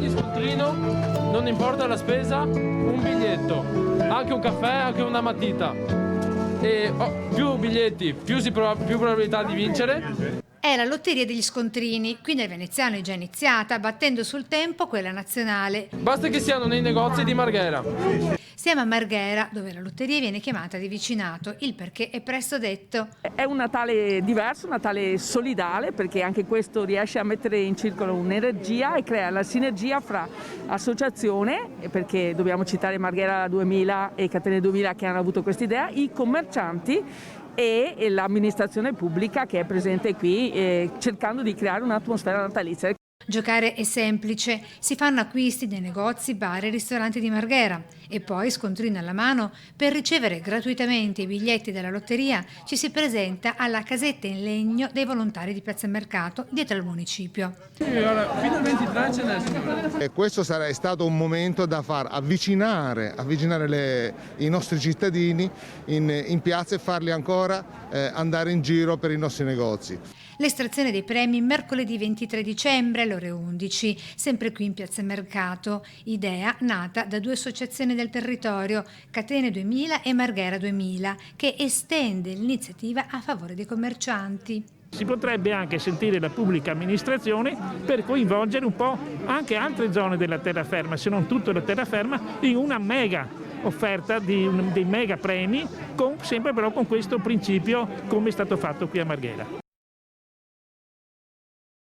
ogni scontrino, non importa la spesa, un biglietto, anche un caffè, anche una matita. E più biglietti, più probabilità di vincere. È la lotteria degli scontrini, qui nel veneziano è già iniziata, battendo sul tempo quella nazionale. Basta che siano nei negozi di Marghera. Siamo a Marghera, dove la lotteria viene chiamata di vicinato, il perché è presto detto. È un Natale diverso, un Natale solidale, perché anche questo riesce a mettere in circolo un'energia e crea la sinergia fra associazione, perché dobbiamo citare Marghera 2000 e Catene 2000 che hanno avuto questa idea, i commercianti e l'amministrazione pubblica che è presente qui cercando di creare un'atmosfera natalizia. Giocare è semplice, si fanno acquisti nei negozi, bar e ristoranti di Marghera e poi, scontrino alla mano, per ricevere gratuitamente i biglietti della lotteria ci si presenta alla casetta in legno dei volontari di Piazza Mercato dietro al municipio. Fino al 23 ce n'è, signore. E questo è stato un momento da far avvicinare i nostri cittadini in piazza e farli ancora andare in giro per i nostri negozi. L'estrazione dei premi mercoledì 23 dicembre alle ore 11, sempre qui in Piazza Mercato, idea nata da due associazioni del territorio, Catene 2000 e Marghera 2000, che estende l'iniziativa a favore dei commercianti. Si potrebbe anche sentire la pubblica amministrazione per coinvolgere un po' anche altre zone della terraferma, se non tutta la terraferma, in una mega offerta dei mega premi, sempre però con questo principio come è stato fatto qui a Marghera.